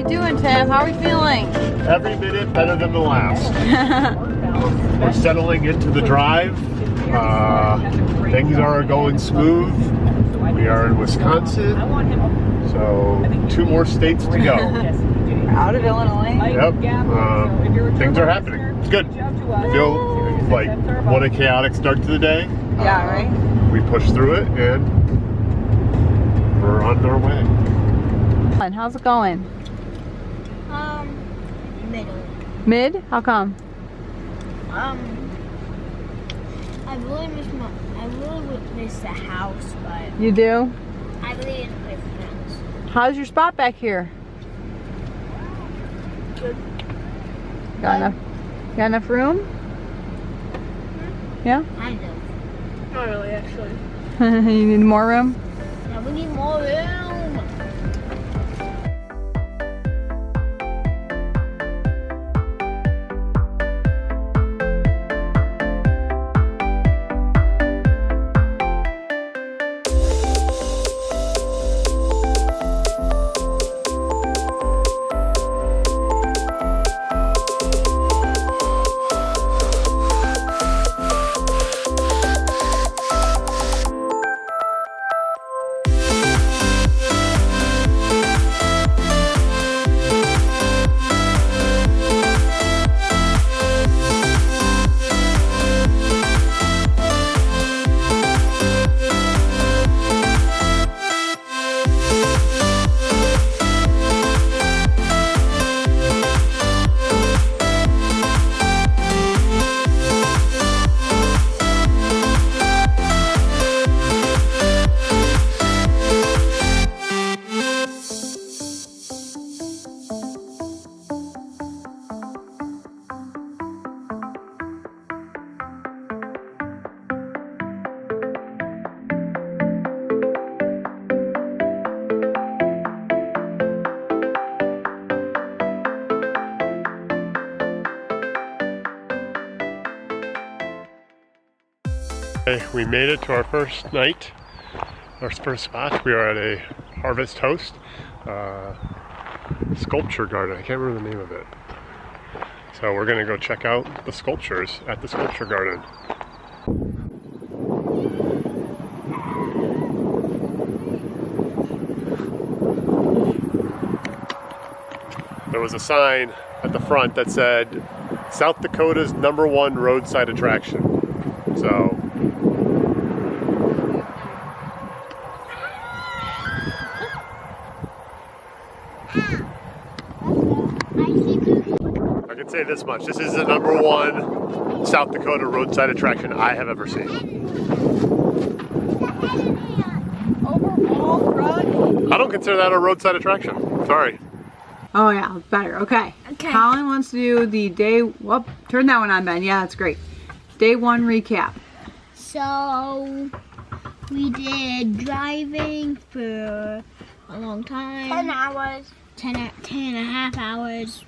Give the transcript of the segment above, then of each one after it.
doing, Tim? How are we feeling? Every minute better than the last. We're settling into the drive. Things are going smooth. We are in Wisconsin, so 2 more states to go. Out of Illinois. Yep. Things are happening. It's good. I feel like what a chaotic start to the day. Yeah, right? We pushed through it and we're on our way. And how's it going? Middle. Mid? How come? I really miss the house, but You do? I really didn't play friends. How's your spot back here? Good. Got enough room? Yeah? Kind of. Not really, actually. You need more room? Yeah, we need more room. Okay, we made it to our first night, our first spot. We are at a Harvest Host sculpture garden. I can't remember the name of it. So we're gonna go check out the sculptures at the sculpture garden. There was a sign at the front that said South Dakota's #1 roadside attraction. So I can say this much, this is the #1 South Dakota roadside attraction I have ever seen. I don't consider that a roadside attraction. Sorry. Oh yeah, better. Okay. Okay. Colin wants to do the day, whoop, turn that one on, Ben. Yeah, that's great. Day 1 recap. So, we did driving for a long time. 10 hours. 10 and a half hours.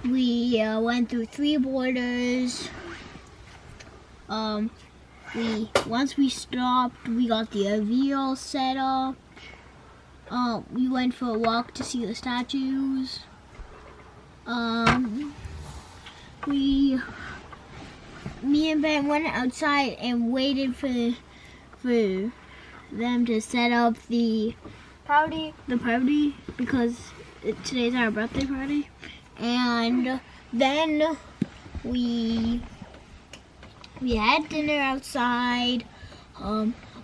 We went through 3 borders. Once we stopped, we got the RV all set up. We went for a walk to see the statues. Me and Ben went outside and waited for them to set up the party because today's our birthday party. And then we had dinner outside.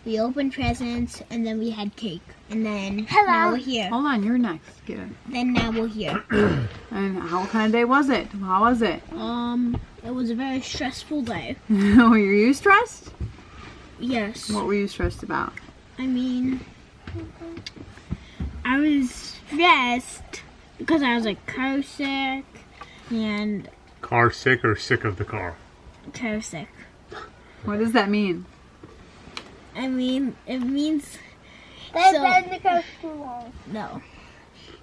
We opened presents, and then we had cake. And then now we're here. Hold on, you're next. Get it. Then now we're here. And what kind of day was it? How was it? It was a very stressful day. Were you stressed? Yes. What were you stressed about? I mean, I was stressed because I was like car sick and Car sick or sick of the car? car sick. What does that mean? I mean, it means no.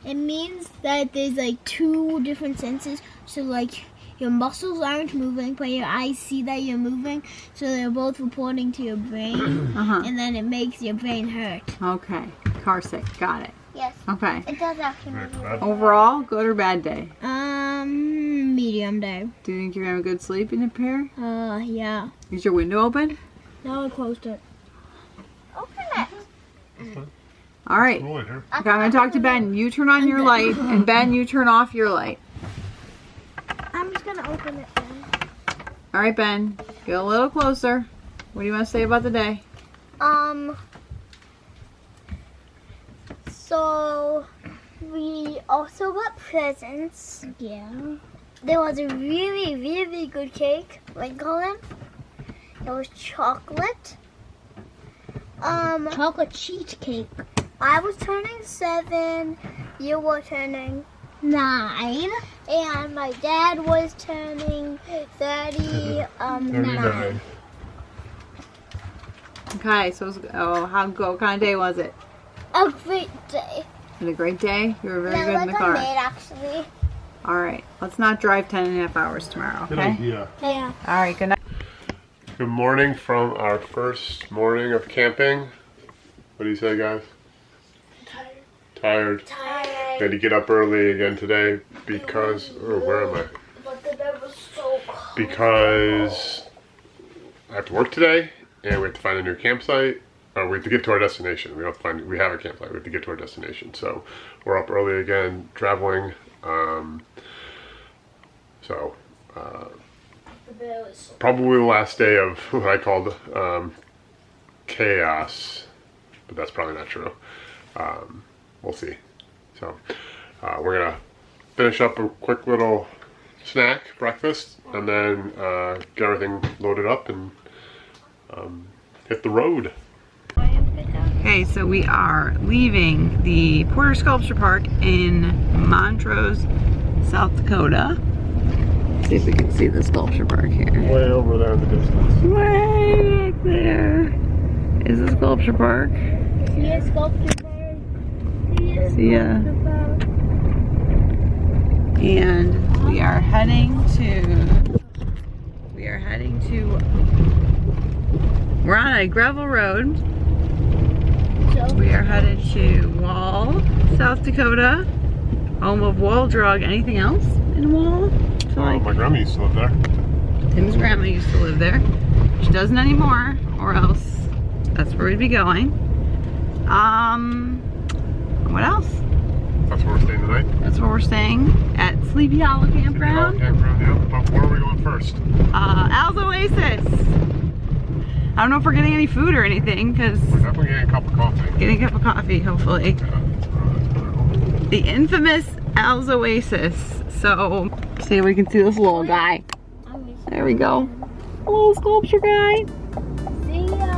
It means that there's like 2 different senses. So like your muscles aren't moving, but your eyes see that you're moving. So they're both reporting to your brain, and then it makes your brain hurt. Okay, car sick. Got it. Yes. Okay. It does actually make me look. Overall, good or bad day? Medium day. Do you think you're having a good sleep in the pair? Yeah. Is your window open? No, I closed it. Open it. All right. Okay, I'm gonna talk to Ben. You turn on your light, and Ben, you turn off your light. I'm just gonna open it then. All right, Ben, get a little closer. What do you want to say about the day? So we also got presents. Yeah. There was a really, really good cake. What do you call it? It was chocolate. Chocolate cheesecake. I was turning 7. You were turning 9. And my dad was turning 39. Okay, so what kind of day was it? A great day. Was it a great day? You were very good in the Like car. I made, actually. All right, let's not drive 10.5 hours tomorrow, okay? Yeah. Yeah. All right, good night. Good morning from our first morning of camping. What do you say, guys? Tired. Tired. Had to get up early again today because, where am I? But the bed was so cold. Because I have to work today and we have to find a new campsite. We have to get to our destination. We have a campsite. We have to get to our destination. So we're up early again, traveling. Probably the last day of what I called chaos, but that's probably not true. We'll see. So we're gonna finish up a quick little snack, breakfast, and then get everything loaded up and hit the road. Okay, so we are leaving the Porter Sculpture Park in Montrose, South Dakota. Let's see if we can see the sculpture park here. Way over there in the distance. Way back there is the sculpture park. See a sculpture park. See ya. And we are heading to, we're on a gravel road. We are headed to Wall, South Dakota, home of Wall Drug. Anything else in Wall? My grandma used to live there. Tim's grandma used to live there. She doesn't anymore, or else that's where we'd be going. What else? That's where we're staying tonight. That's where we're staying at Sleepy Hollow Campground. Yeah. But where are we going first? Al's Oasis. I don't know if we're getting any food or anything, because We're definitely getting a cup of coffee. getting a cup of coffee, hopefully. The infamous Al's Oasis. So, see if we can see this little guy. There we go. A little sculpture guy. See ya.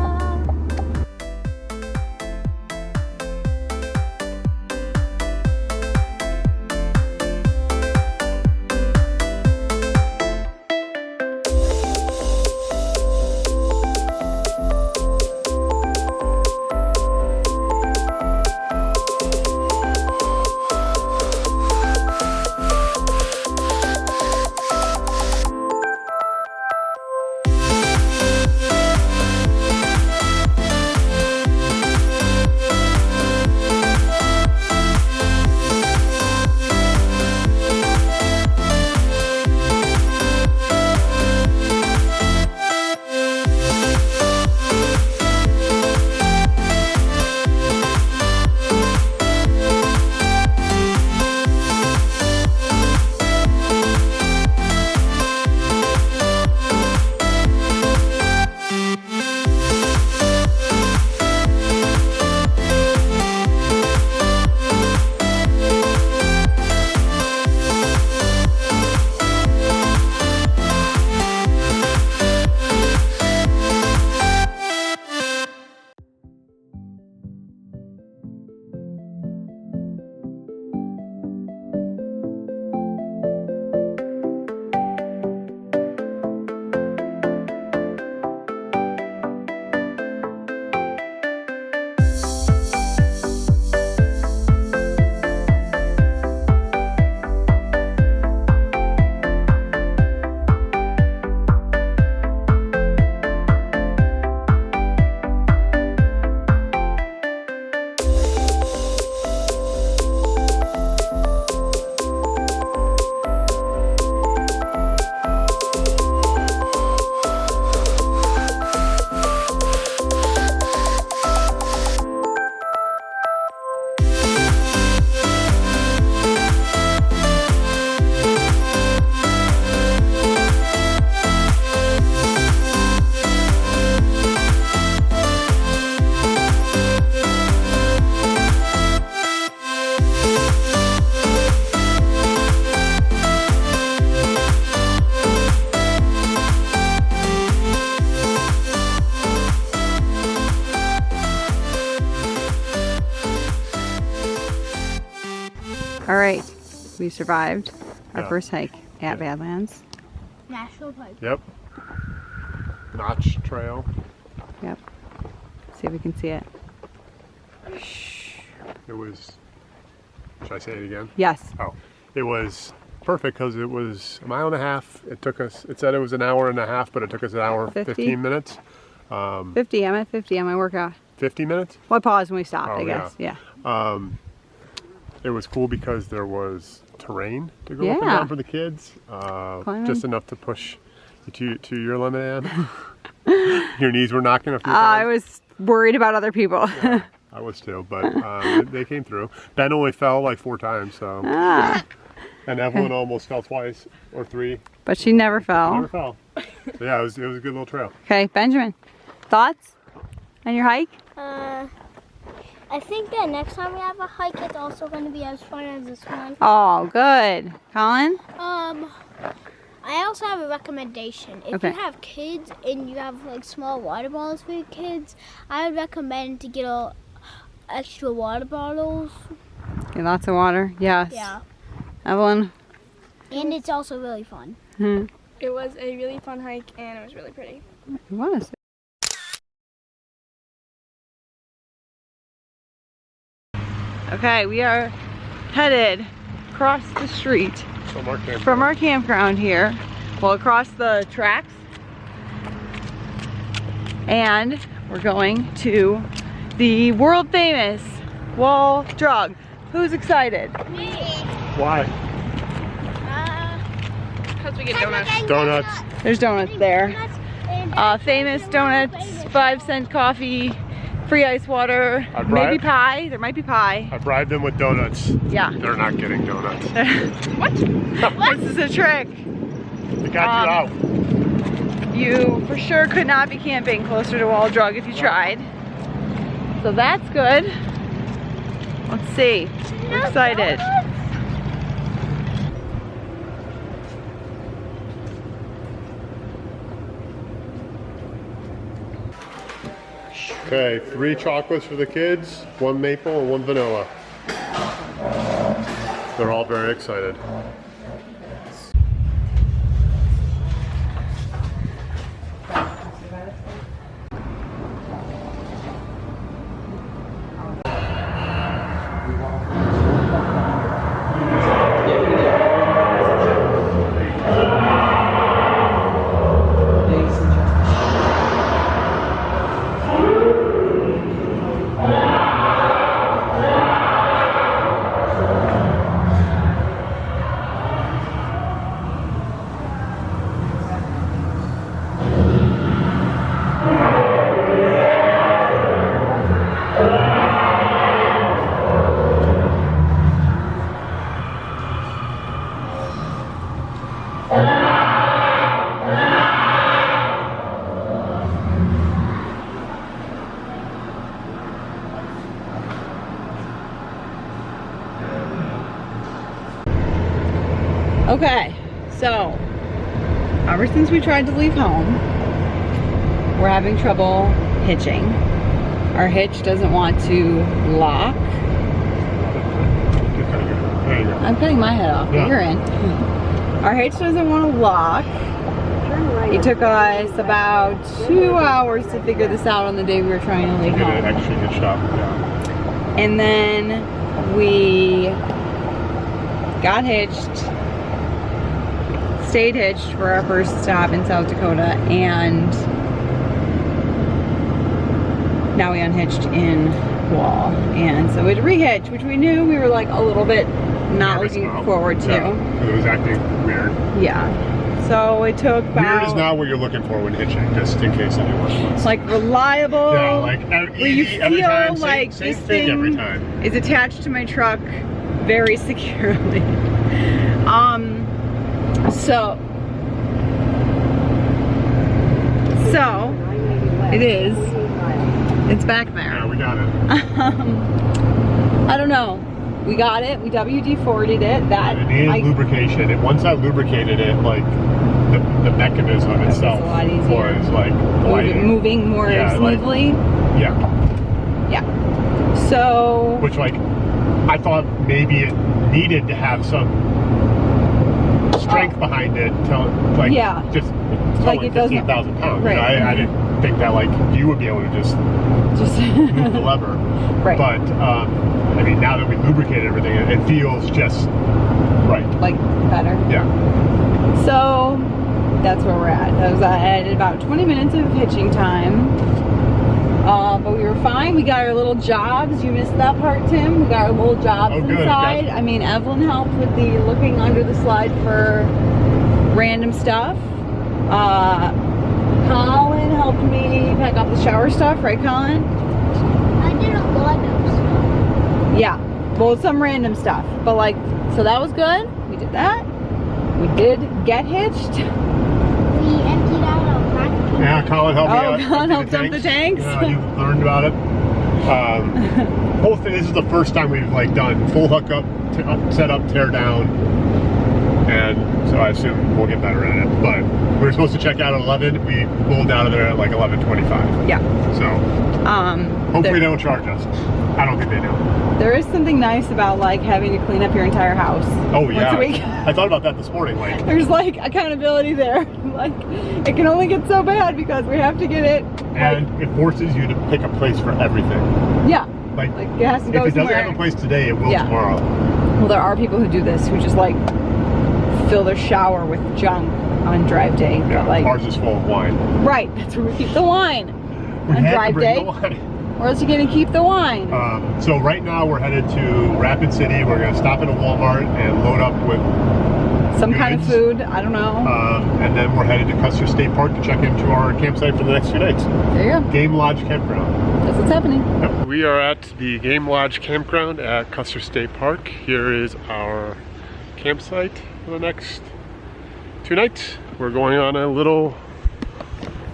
We survived our Yeah. first hike at Badlands. National Park. Yep. Notch Trail. Yep. See if we can see it. It was, should I say it again? Yes. Oh, it was perfect because it was a mile and a half. It took us, it said it was an hour and a half, but it took us an hour, 50? 15 minutes. 50, I'm at 50 on my workout. 50 minutes? Well, I paused when we stopped, Oh, I guess. Yeah. It was cool because there was terrain to go up and Yeah. down for the kids. Climbing. Just enough to push you to your limit, Ann. Your knees were knocking a few I times. was worried about other people. Yeah, I was too, but they came through. Ben only fell like 4 times, so. Ah, And Evelyn almost fell twice or 3. but she never fell. Never fell. So yeah, it was a good little trail. Okay, Benjamin, thoughts on your hike? I think that next time we have a hike, it's also going to be as fun as this one. Oh, good. Colin? I also have a recommendation. If Okay. you have kids and you have like small water bottles for your kids, I would recommend to get extra water bottles. Get lots of water? Yes. Yeah. Evelyn? And it's also really fun. It was a really fun hike and it was really pretty. It was. Okay, we are headed across the street from our campground here. Well, across the tracks. And we're going to the world famous wall drug. Who's excited? Me. Why? Because we get donuts. Donuts. There's donuts there. Famous donuts, 5-cent coffee, free ice water, I maybe bribed- pie. There might be pie. I bribed them with donuts. Yeah. They're not getting donuts. What? This is a trick. They got you out. You for sure could not be camping closer to Wall Drug if you tried. So that's good. Let's see. We're excited. Okay, 3 chocolates for the kids, 1 maple and 1 vanilla. They're all very excited. Okay, so ever since we tried to leave home, we're having trouble hitching. Our hitch doesn't want to lock. There you go. I'm cutting my head off, but Yeah. you're in. Our hitch doesn't want to lock. It took us about 2 hours to figure this out on the day we were trying to leave Get an home. extra hitched up, yeah. And then we got hitched, stayed hitched for our first stop in South Dakota, and now we unhitched in Wall. And so we had to rehitch, which we knew we were like a little bit not Nervous looking about. forward to. Yeah, 'cause it was acting weird. Yeah. So it took about Weird is not what you're looking for when hitching, just in case anyone wants. like reliable. Yeah, like where you easy every feel time, like same this thing every thing time. is attached to my truck very securely. So it is. It's back Yeah, there. we got it. I don't know. We got it. We WD-40'd it. That It needed lubrication. Once I lubricated it, like the mechanism was itself a lot easier. was like gliding. moving more Yeah, like- smoothly. Yeah, Yeah. So which like I thought maybe it needed to have some strength behind it, like just like it doesn't 15,000 pounds. right. You know, I didn't think that like you would be able to just move the lever. Right. But I mean, now that we lubricated everything, it feels just right. Like better. Yeah. So that's where we're at. That was at about 20 minutes of hitching time. But we were fine. We got our little jobs. You missed that part, Tim. We got our little jobs inside. I mean, Evelyn helped with the looking under the slide for random stuff. Colin helped me pack up the shower stuff, right, Colin? I did a lot of stuff. Yeah. Well, some random stuff. But like, so that was good. We did that. We did get hitched. We emptied out a pack. Yeah, Colin helped me out. Colin helped dump the tanks. You learned about it. Whole thing. This is the first time we've like done full hookup, set up, tear down, and so I assume we'll get better at it. But we were supposed to check out at 11. We pulled out of there at like 11:25. Yeah. So hopefully they don't charge us. I don't think they do. There is something nice about like having to clean up your entire house. Oh yeah. Once a week. I thought about that this morning. Like there's like accountability there. Like it can only get so bad because we have to get it. And it forces you to pick a place for everything. Yeah. Like it has to go if it somewhere. doesn't have a place today, it will tomorrow. Well, there are people who do this who just like fill their shower with junk on drive day. Yeah, but, like, ours is full of wine. Right, that's where we keep the wine. We on had drive to bring day. the wine. Where else are you gonna keep the wine? So right now we're headed to Rapid City. We're gonna stop at a Walmart and load up with some kind of food. I don't know. And then we're headed to Custer State Park to check into our campsite for the next few nights. There you go. Game Lodge Campground. That's what's happening. Yep. We are at the Game Lodge Campground at Custer State Park. Here is our campsite for the next 2 nights. We're going on a little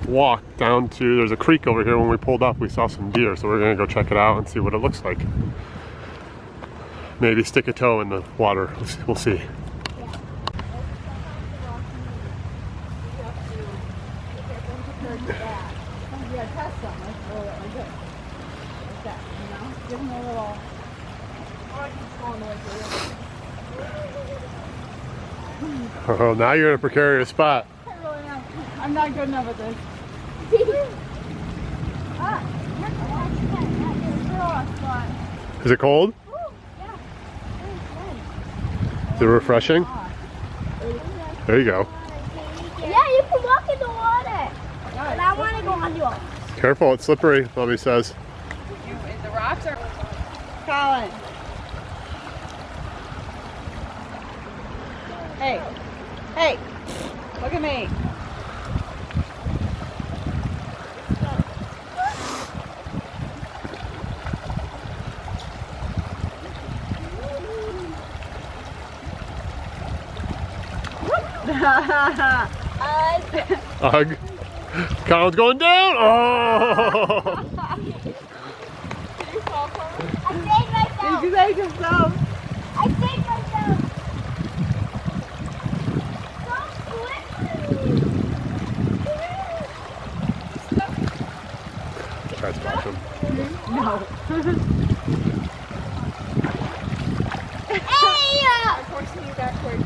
walk down to, there's a creek over here. When we pulled up we saw some deer, so we're gonna go check it out and see what it looks like. Maybe stick a toe in the water. We'll see. Oh, now you're in a precarious spot. I really am. I'm not good enough at this. Is it cold? Is it refreshing? There you go. Yeah, you can walk in the water. But I want to go under. Careful, it's slippery, Mommy says. The rocks are... Colin. Hey. Hey. Look at me. Ugh. Colin's going down. Oh! I saved myself. Did you save yourself? I saved myself. Try to splash him. No. Hey! Of course, you backwards.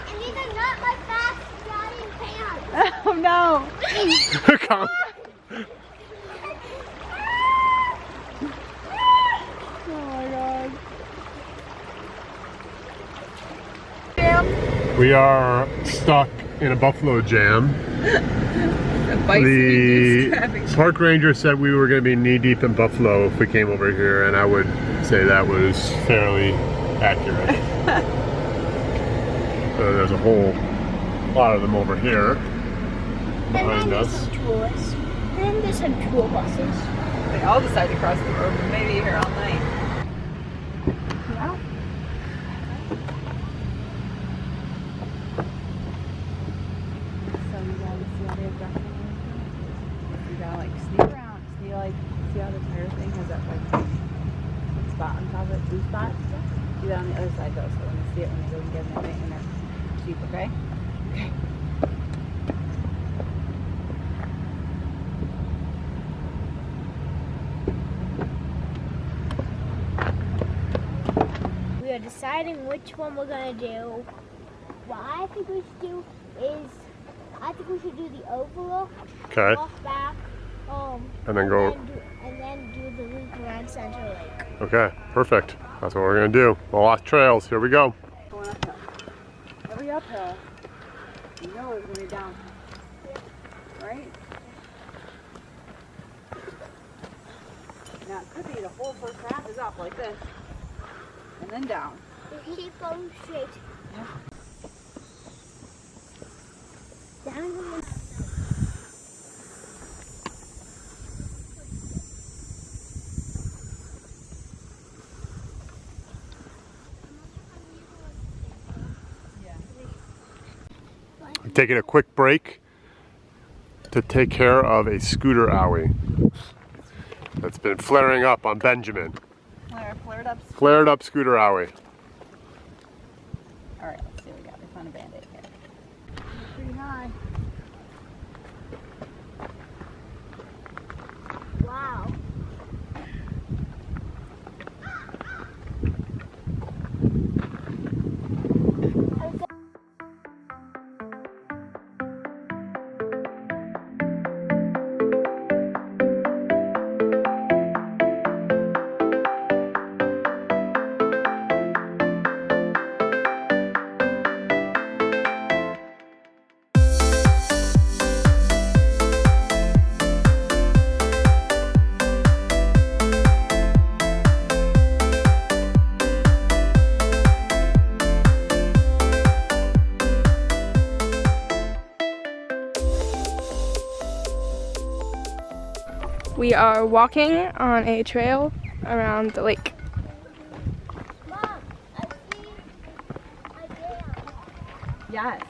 And these are not my fast riding pants. Oh no. Colin. Oh my god. We are stuck in a buffalo jam. The park ranger said we were going to be knee deep in buffalo if we came over here, and I would say that was fairly accurate. So there's a whole lot of them over here behind us. Some tourists. And there's some tour buses. They all decide to cross the road, but maybe here all night. Yeah. So you gotta see how they have grass. You gotta like sneak around, see how the tire thing has that like spot on top of it, blue spot. Do that on the other side though, so when you see it when you go and get in it in that Jeep, okay? Okay. we're deciding which one we're gonna do. What I think we should do is, I think we should do the overlook. Okay. Walk back. And then go. And then do the loop around Center Lake. Okay, perfect. That's what we're gonna do. The lost trails. Here we go. Going uphill. Every uphill, you know it's gonna be down. Right? Now it could be the whole first half is up like this. And then down. You keep going straight. Yeah. Down in the I'm taking a quick break to take care of a scooter owie that's been flaring up on Benjamin. Flared up. Flared up scooter owie. Alright, let's see what we got. We found a band-aid here. Pretty high. wow. We are walking on a trail around the lake. Mom, I see a dam. Yes.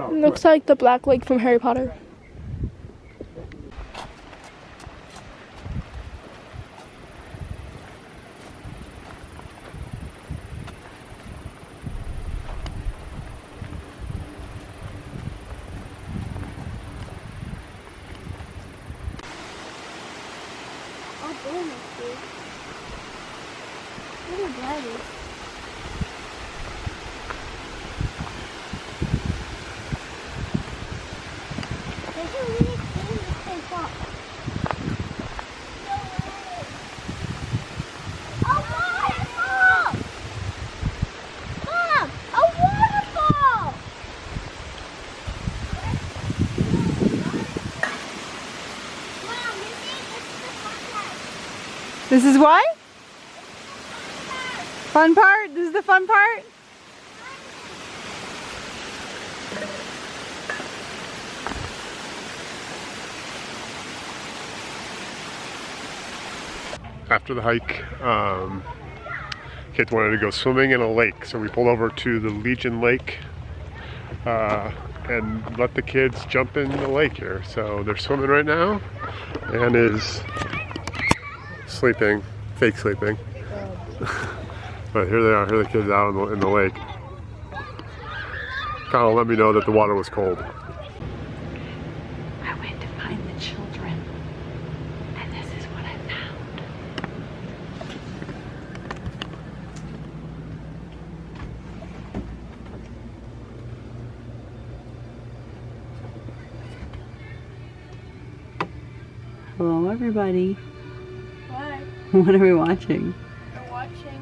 Looks like the Black Lake from Harry Potter. Oh, goodness, dude. Look at that. This is what? Fun part? This is the fun part? After the hike, kids wanted to go swimming in a lake, so we pulled over to the Legion Lake and let the kids jump in the lake here. So they're swimming right now and is sleeping, fake sleeping. But here they are, here are the kids out in the lake. Kind of let me know that the water was cold. I went to find the children, and this is what I found. Hello, everybody. Hi. What are we watching? We're watching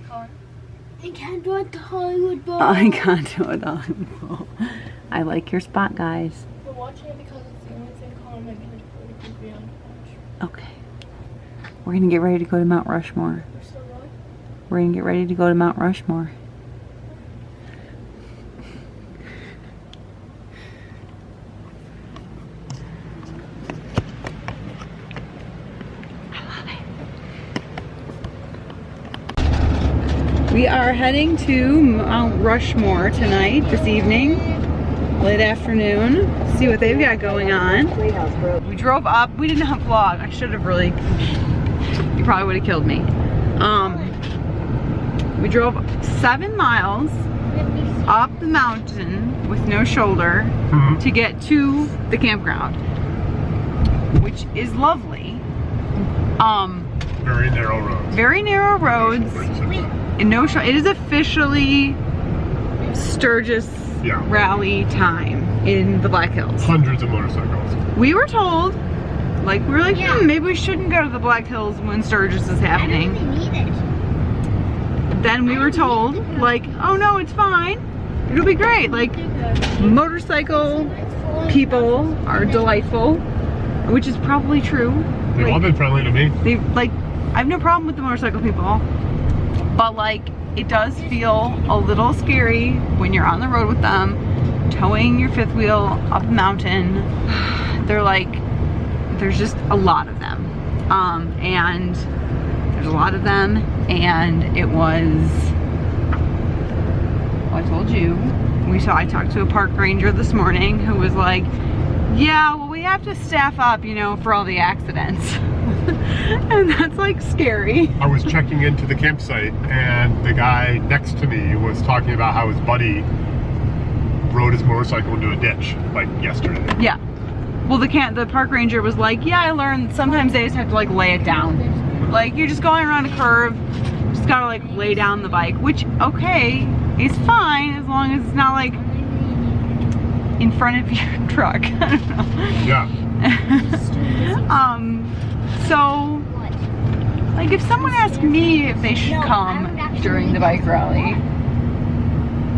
Colin. I can't do it the Hollywood Bowl. I can't do it all. I like your spot, guys. We're watching it because it's the only thing Colin and I can agree on to watch. Okay. We're gonna get ready to go to Mount Rushmore. We're still going? We're gonna get ready to go to Mount Rushmore. We are heading to Mount Rushmore tonight, this evening. late afternoon. See what they've got going on. We drove up. We didn't have vlog. I should have really. You probably would have killed me. We drove 7 miles up the mountain with no shoulder to get to the campground, which is lovely. Very narrow roads. Very narrow roads. And no show. It is officially Sturgis Rally time in the Black Hills. Hundreds of motorcycles. We were told, like, we were like, maybe we shouldn't go to the Black Hills when Sturgis is happening. I really need it. Then we were told, like, oh no, it's fine. It'll be great. Like, motorcycle people are delightful, which is probably true. They've all been friendly to me. They like, I have no problem with the motorcycle people, but like, it does feel a little scary when you're on the road with them, towing your fifth wheel up a mountain. They're like, there's just a lot of them, and there's a lot of them, and it was, well, I told you, I talked to a park ranger this morning who was like, yeah, well, we have to staff up, you know, for all the accidents. And that's like scary. I was checking into the campsite and the guy next to me was talking about how his buddy rode his motorcycle into a ditch like yesterday. Yeah. Well, the park ranger was like, yeah, I learned sometimes they just have to like lay it down. Like, you're just going around a curve, just gotta like lay down the bike, which, okay, is fine as long as it's not like in front of your truck. I don't know. Yeah. So, like, if someone asked me if they should come during the bike rally,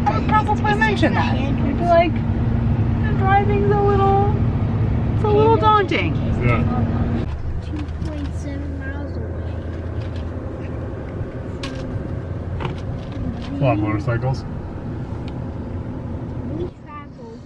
I would probably mention that. I'd be like, the driving's a little daunting. Yeah. 2.7 miles away. A lot of motorcycles. We travel.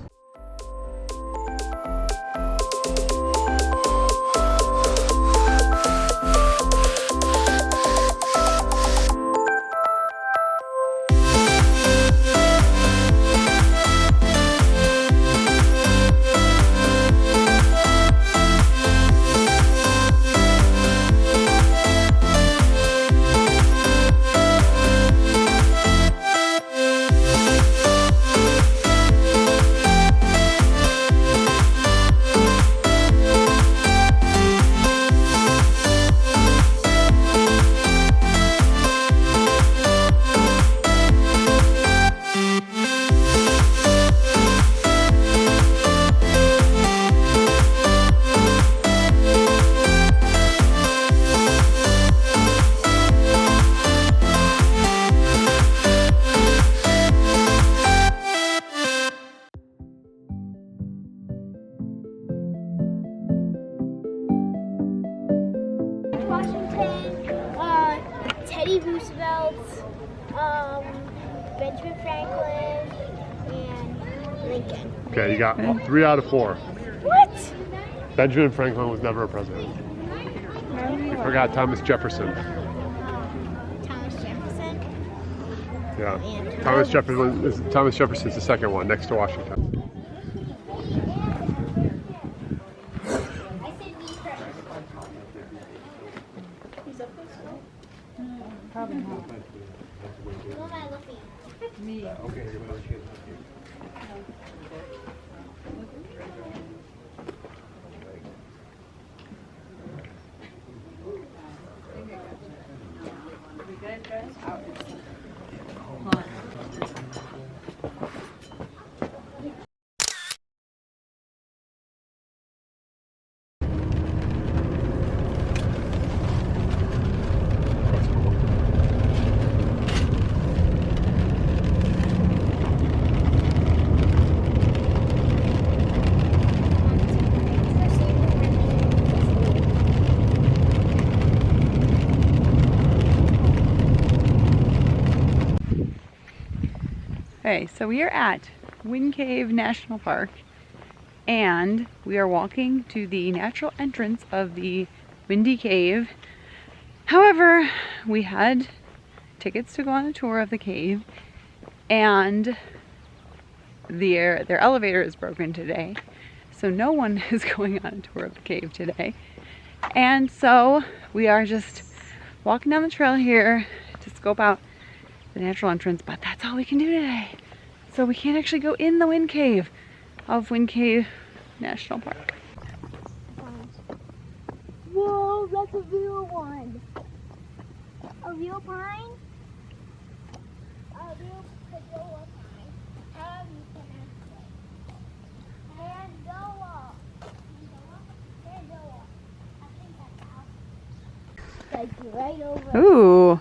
Teddy Roosevelt, Benjamin Franklin, and Lincoln. Okay, you got 3 out of 4. What? Benjamin Franklin was never a president. You forgot Thomas Jefferson. Thomas Jefferson. Yeah. And Thomas Jefferson's the second one, next to Washington. Probably not. Who am I looking at? Me. Okay, so we are at Wind Cave National Park and we are walking to the natural entrance of the Windy Cave. However, we had tickets to go on a tour of the cave and their elevator is broken today. So no one is going on a tour of the cave today. And so we are just walking down the trail here to scope out the natural entrance, but that's all we can do today. So we can't actually go in the wind cave of Wind Cave National Park. Whoa, that's a real one. A real pine? A real Padoa pine. However you pronounce it. Pandoa. Pandoa. I think that's out. Like right over. Ooh,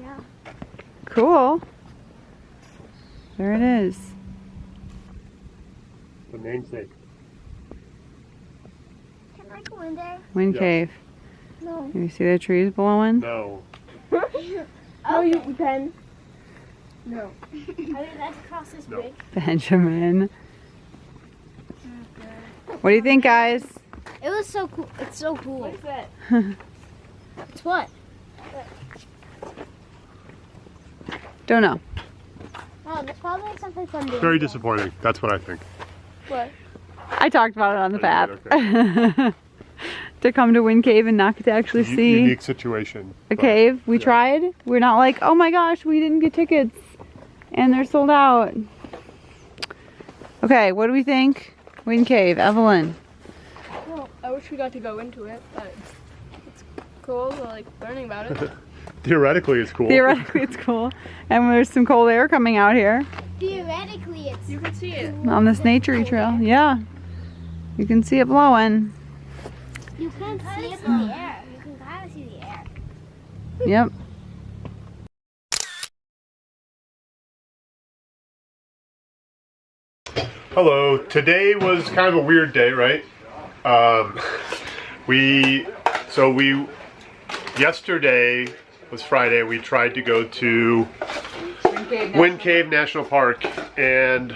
Yeah. cool. There it is. The namesake. Can I go in there? Wind Yeah. Cave. No. You see the trees blowing? No. Oh, you can. No. I mean, let's cross this No. bridge. Benjamin. What do you think, guys? It was so cool. It's so cool. What is that? It's what? Don't know. Oh, there's probably something fun doing. Very disappointing. That's what I think. What? I talked about it on the Oh, you path. To come to Wind Cave and not get to actually see Unique situation. a but, cave. We yeah. tried. We're not like, oh my gosh, we didn't get tickets and they're sold out. Okay, what do we think? Wind Cave, Evelyn. Well, I wish we got to go into it, but it's cool, like learning about it. Theoretically, it's cool. Theoretically, it's cool. And there's some cold air coming out here Theoretically, it's You can see it. on this nature trail. Yeah. You can see it blowing. You can see it in the air. You can kind of see the air. Yep. Hello. Today was kind of a weird day, right? Yesterday was Friday. We tried to go to Wind Cave National Park, and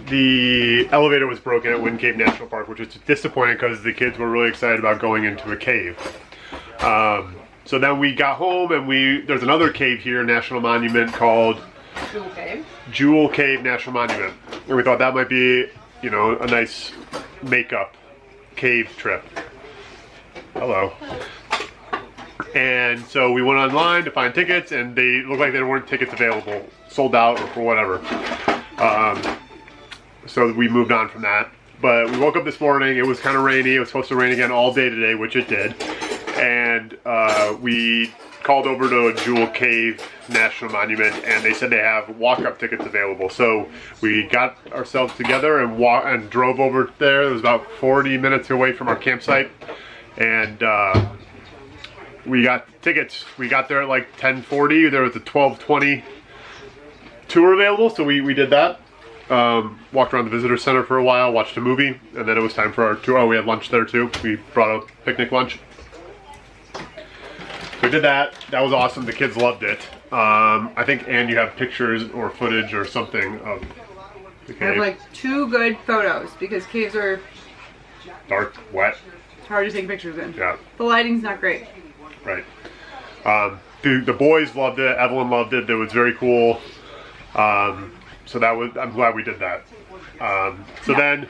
the elevator was broken at Wind Cave National Park, which is disappointing because the kids were really excited about going into a cave. So then we got home, and there's another cave here, National Monument, called Jewel Cave National Monument, and we thought that might be, you know, a nice makeup cave trip. Hello. And so we went online to find tickets, and they looked like there weren't tickets available, sold out or for whatever. So we moved on from that. But we woke up this morning, it was kind of rainy, it was supposed to rain again all day today, which it did. And we called over to Jewel Cave National Monument, and they said they have walk-up tickets available. So we got ourselves together and drove over there. It was about 40 minutes away from our campsite. And we got tickets. We got there at like 10:40. There was a 12:20 tour available, so we did that. Walked around the visitor center for a while, watched a movie, and then it was time for our tour. Oh, we had lunch there too. We brought a picnic lunch. We did that. That was awesome. The kids loved it. I think, Ann, you have pictures or footage or something of the I have cave. like 2 good photos because caves are Dark, wet. hard to take pictures in. Yeah, The lighting's not great. right. The boys loved it. Evelyn loved it. It was very cool. So that was, I'm glad we did that. Then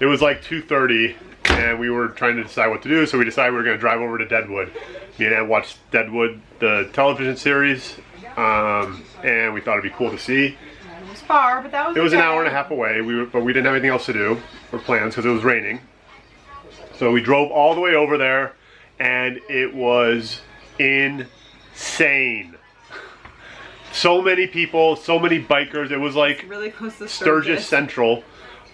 it was like 2:30, and we were trying to decide what to do, so we decided we were going to drive over to Deadwood. Me and Ann watched Deadwood, the television series, and we thought it'd be cool to see. It was far, but that was It was an okay. hour and a half away, but we didn't have anything else to do or plans because it was raining. So we drove all the way over there, and it was insane. So many people, so many bikers. It was like Really close to Sturgis Central.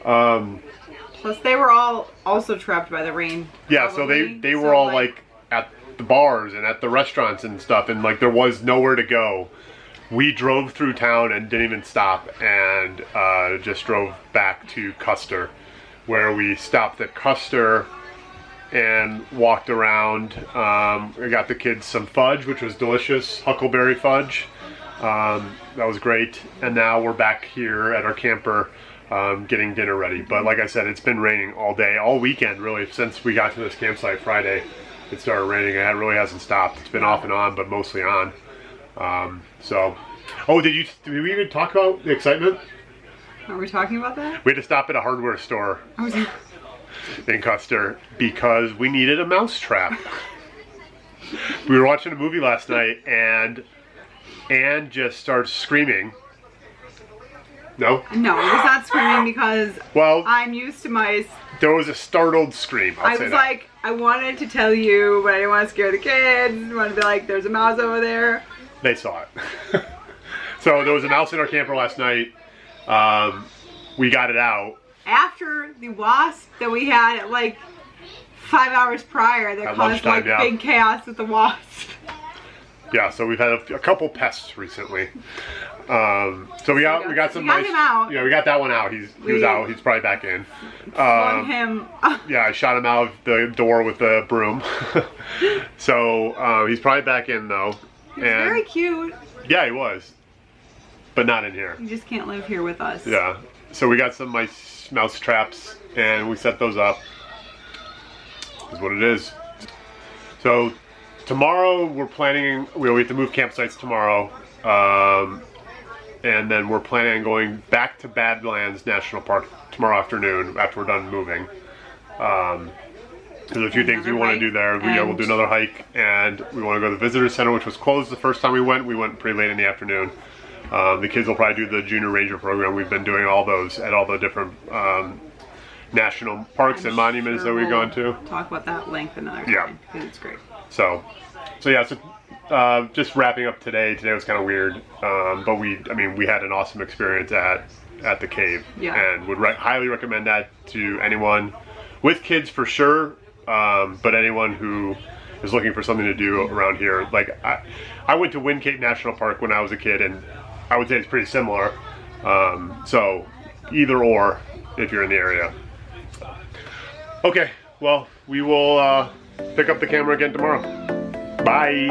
Plus, they were all also trapped by the rain. Yeah, so they were all like at the bars and at the restaurants and stuff, and like there was nowhere to go. We drove through town and didn't even stop, and just drove back to Custer, where we stopped at Custer and walked around. We got the kids some fudge, which was delicious, huckleberry fudge. That was great, and now we're back here at our camper getting dinner ready. But like I said, it's been raining all day, all weekend really, since we got to this campsite Friday. It started raining, and it really hasn't stopped. It's been off and on, but mostly on. Did we even talk about the excitement? Are we talking about that? We had to stop at a hardware store I was like, in Custer because we needed a mouse trap. We were watching a movie last night and Anne just starts screaming. No? no, it was not screaming because Well, I'm used to mice. there was a startled scream. I was like, I wanted to tell you, but I didn't want to scare the kids. I wanted to be like, there's a mouse over there. They saw it. So there was a mouse in our camper last night. We got it out. After the wasp that we had at like 5 hours prior that At caused lunchtime, like yeah. big chaos with the wasp. Yeah, so we've had a couple pests recently. So we got some we got mice. him out. Yeah, we got that one out. He was out. He's probably back in. Flung him. Yeah, I shot him out of the door with the broom. So he's probably back in though. He's very cute. Yeah, he was, but not in here. He just can't live here with us. Yeah. So we got some mouse traps and we set those up. Is what it is. So tomorrow we're planning. We have to move campsites tomorrow. And then we're planning on going back to Badlands National Park tomorrow afternoon after we're done moving. There's a few things we want to do there. We'll do another hike, and we want to go to the visitor center, which was closed the first time we went. We went pretty late in the afternoon. The kids will probably do the junior ranger program. We've been doing all those at all the different national parks and monuments that we've gone to. Talk about that length another time. Yeah. Because it's great. So just wrapping up today. Today was kind of weird, but we had an awesome experience at the cave, and would highly recommend that to anyone with kids for sure, but anyone who is looking for something to do around here. Like I went to Wind Cape National Park when I was a kid, and I would say it's pretty similar. So either or if you're in the area. Okay, well, we will pick up the camera again tomorrow. Bye.